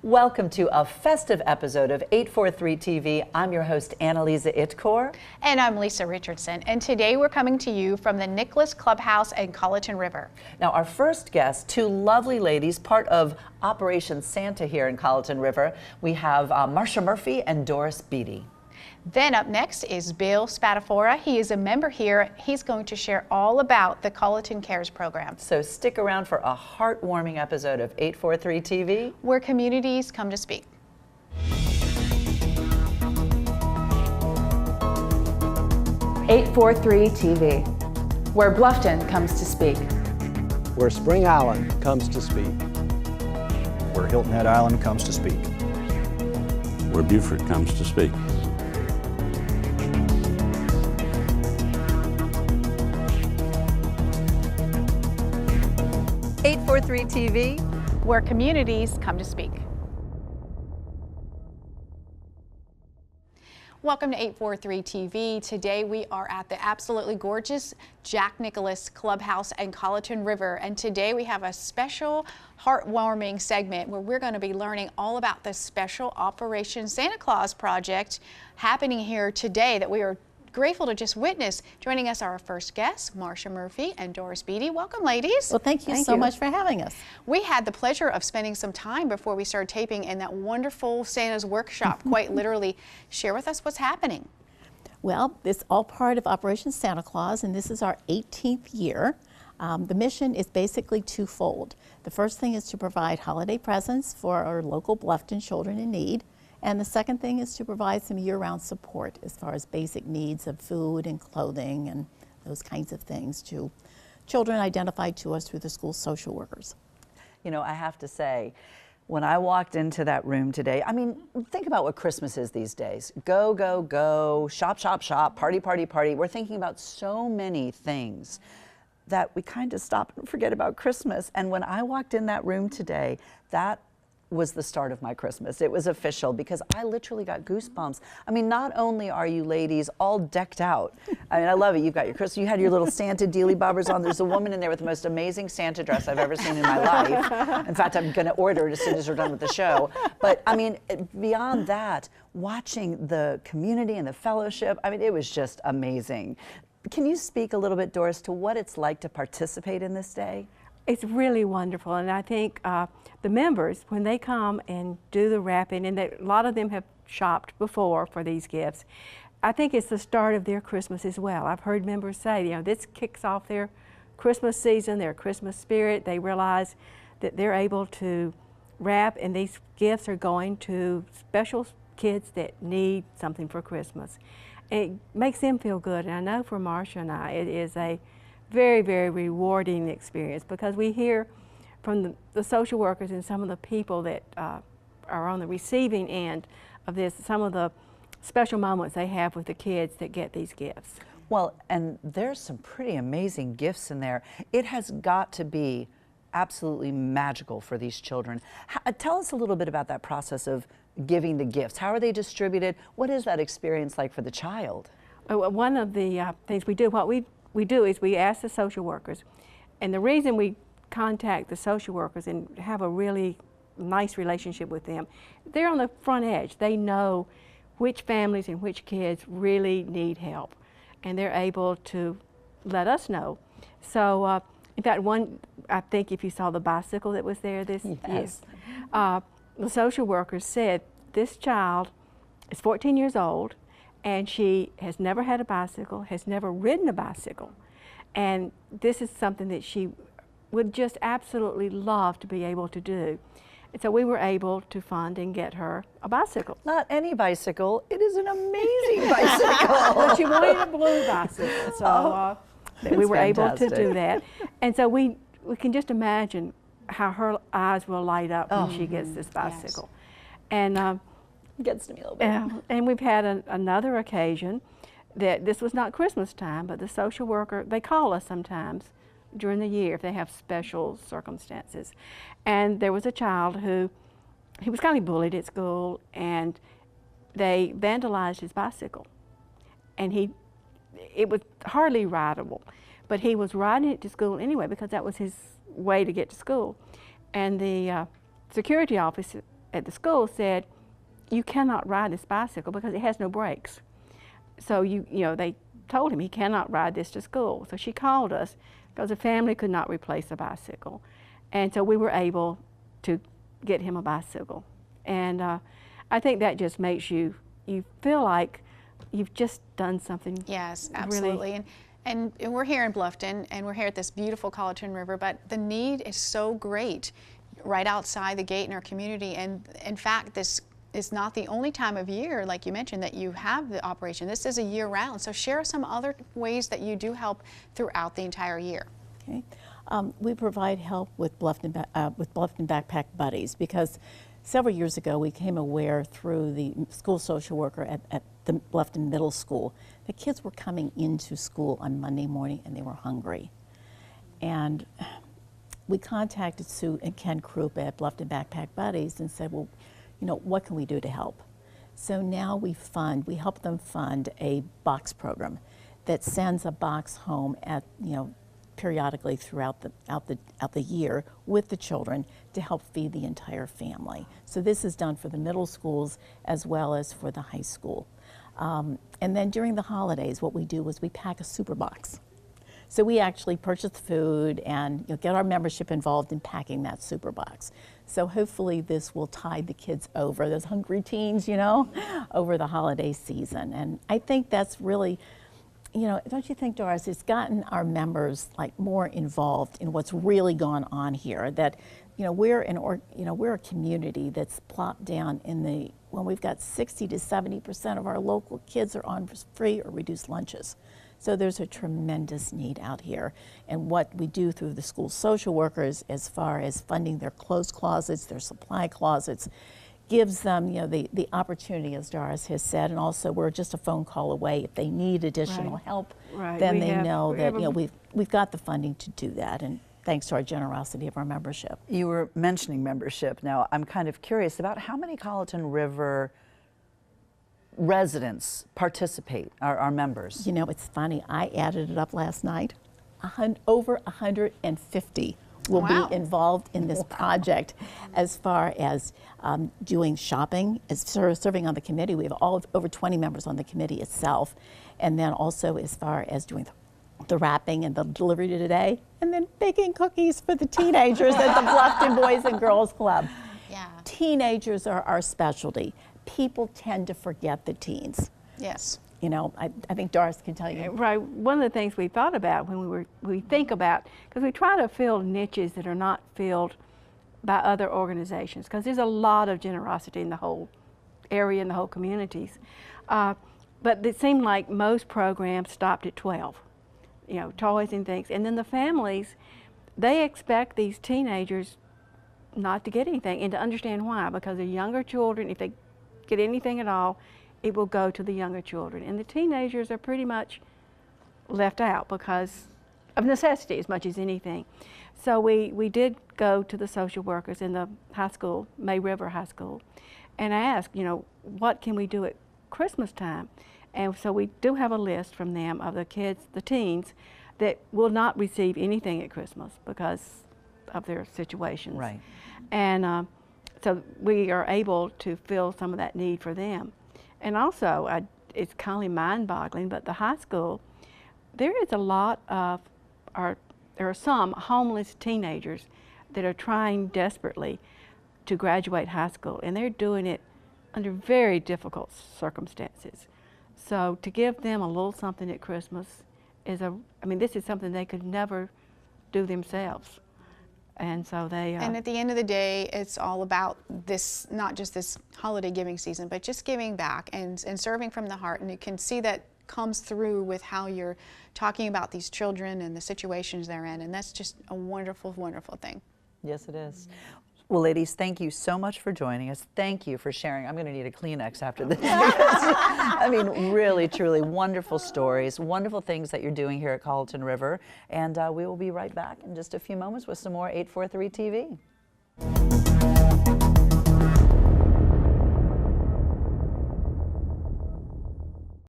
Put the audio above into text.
Welcome to a festive episode of 843 TV. I'm your host, Annalisa Itkor. And I'm Lisa Richardson. And today we're coming to you from the Nicholas Clubhouse and Colleton River. Now, our first guest, two lovely ladies, part of Operation Santa here in Colleton River. We have Marcia Murphy and Doris Beatty. Then up next is Bill Spatafora. He is a member here. He's going to share all about the Colleton Cares program. So stick around for a heartwarming episode of 843 TV, where communities come to speak. 843 TV, where Bluffton comes to speak. Where Spring Island comes to speak. Where Hilton Head Island comes to speak. Where Beaufort comes to speak. TV, where communities come to speak. Welcome to 843 TV. Today we are at the absolutely gorgeous Jack Nicholas Clubhouse and Colleton River, and today we have a special heartwarming segment where we're going to be learning all about the special Operation Santa Claus project happening here today that we are grateful to just witness. Joining us are our first guests, Marcia Murphy and Doris Beatty. Welcome, ladies. Well, thank you so much for having us. We had the pleasure of spending some time before we started taping in that wonderful Santa's workshop, quite literally. Share with us what's happening. Well, it's all part of Operation Santa Claus, and this is our 18th year. The mission is basically twofold. The first thing is to provide holiday presents for our local Bluffton children in need. And the second thing is to provide some year-round support as far as basic needs of food and clothing and those kinds of things to children identified to us through the school social workers. You know, I have to say, when I walked into that room today, I mean, think about what Christmas is these days. Go, go, go, shop, shop, shop, party, party, party. We're thinking about so many things that we kind of stop and forget about Christmas. And when I walked in that room today, that was the start of my Christmas. It was official because I literally got goosebumps. I mean, not only are you ladies all decked out, I mean, I love it. You've got your Christmas, you had your little Santa dealy bobbers on. There's a woman in there with the most amazing Santa dress I've ever seen in my life. In fact, I'm gonna order it as soon as we're done with the show. But I mean, beyond that, watching the community and the fellowship, I mean, it was just amazing. Can you speak a little bit, Doris, to what it's like to participate in this day? It's really wonderful, and I think the members, when they come and do the wrapping, and a lot of them have shopped before for these gifts, I think it's the start of their Christmas as well. I've heard members say, you know, this kicks off their Christmas season, their Christmas spirit. They realize that they're able to wrap, and these gifts are going to special kids that need something for Christmas. And it makes them feel good, and I know for Marcia and I, it is a very, very rewarding experience because we hear from the social workers and some of the people that are on the receiving end of this, some of the special moments they have with the kids that get these gifts. Well, and there's some pretty amazing gifts in there. It has got to be absolutely magical for these children. Tell us a little bit about that process of giving the gifts. How are they distributed? What is that experience like for the child? One of the things we do, what we do is we ask the social workers, and the reason we contact the social workers and have a really nice relationship with them, they're on the front edge. They know which families and which kids really need help, and they're able to let us know. So in fact, I think if you saw the bicycle that was there this year, the social workers said this child is 14 years old, and she has never had a bicycle, has never ridden a bicycle. And this is something that she would just absolutely love to be able to do. And so we were able to fund and get her a bicycle. Not any bicycle, it is an amazing bicycle. But she wanted a blue bicycle, so we were able to do that. And so we can just imagine how her eyes will light up when she gets this bicycle. Yes. And gets to me a little bit. And we've had another occasion that this was not Christmas time, but the social worker, they call us sometimes during the year if they have special circumstances. And there was a child who, he was kind of bullied at school, and they vandalized his bicycle. And it was hardly rideable, but he was riding it to school anyway because that was his way to get to school. And the security officer at the school said, you cannot ride this bicycle because it has no brakes. So they told him he cannot ride this to school. So she called us because the family could not replace a bicycle. And so we were able to get him a bicycle. And I think that just makes you feel like you've just done something. Yes, absolutely. Really, and we're here in Bluffton, and we're here at this beautiful Colleton River, but the need is so great right outside the gate in our community. And in fact, this is not the only time of year, like you mentioned, that you have the operation. This is a year-round. So share some other ways that you do help throughout the entire year. Okay. We provide help with Bluffton Backpack Buddies, because several years ago we became aware through the school social worker at the Bluffton Middle School that kids were coming into school on Monday morning and they were hungry. And we contacted Sue and Ken Krupa at Bluffton Backpack Buddies and said, well, what can we do to help? So now we help them fund a box program that sends a box home at, periodically throughout the year with the children to help feed the entire family. So this is done for the middle schools as well as for the high school. And then during the holidays, what we do is we pack a super box. So we actually purchase food and get our membership involved in packing that super box. So hopefully this will tide the kids over, those hungry teens, over the holiday season. And I think that's really, don't you think, Doris, it's gotten our members more involved in what's really gone on here. That, we're a community that's plopped down when we've got 60 to 70% of our local kids are on free or reduced lunches. So there's a tremendous need out here. And what we do through the school social workers as far as funding their clothes closets, their supply closets, gives them the opportunity, as Doris has said, and also we're just a phone call away if they need additional help. Right. Then they know that we've got the funding to do that, and thanks to our generosity of our membership. You were mentioning membership. Now I'm kind of curious about how many Colleton River residents participate, are members. It's funny, I added it up last night. Over 150 will be involved in this project as far as doing shopping, as serving on the committee. We have over 20 members on the committee itself, and then also as far as doing the wrapping and the delivery today, and then baking cookies for the teenagers at the Bluffton Boys and Girls Club. Yeah. Teenagers are our specialty. People tend to forget the teens. Yes. I think Doris can tell you. Right. One of the things we thought about when we think about, because we try to fill niches that are not filled by other organizations, because there's a lot of generosity in the whole area and the whole communities. But it seemed like most programs stopped at 12, toys and things. And then the families, they expect these teenagers not to get anything, and to understand why, because they're younger children. If they get anything at all, it will go to the younger children. And the teenagers are pretty much left out because of necessity as much as anything. So we did go to the social workers in the high school, May River High School, and asked, what can we do at Christmas time? And so we do have a list from them of the kids, the teens, that will not receive anything at Christmas because of their situations. Right. And so we are able to fill some of that need for them. And also, it's kind of mind-boggling, but the high school, there is a lot of, there are some homeless teenagers that are trying desperately to graduate high school, and they're doing it under very difficult circumstances. So to give them a little something at Christmas is this is something they could never do themselves. And so they and at the end of the day, it's all about this, not just this holiday giving season, but just giving back and serving from the heart. And you can see that comes through with how you're talking about these children and the situations they're in. And that's just a wonderful, wonderful thing. Yes, it is. Well, ladies, thank you so much for joining us. Thank you for sharing. I'm going to need a Kleenex after this. Really, truly wonderful stories, wonderful things that you're doing here at Colleton River. And we will be right back in just a few moments with some more 843 TV.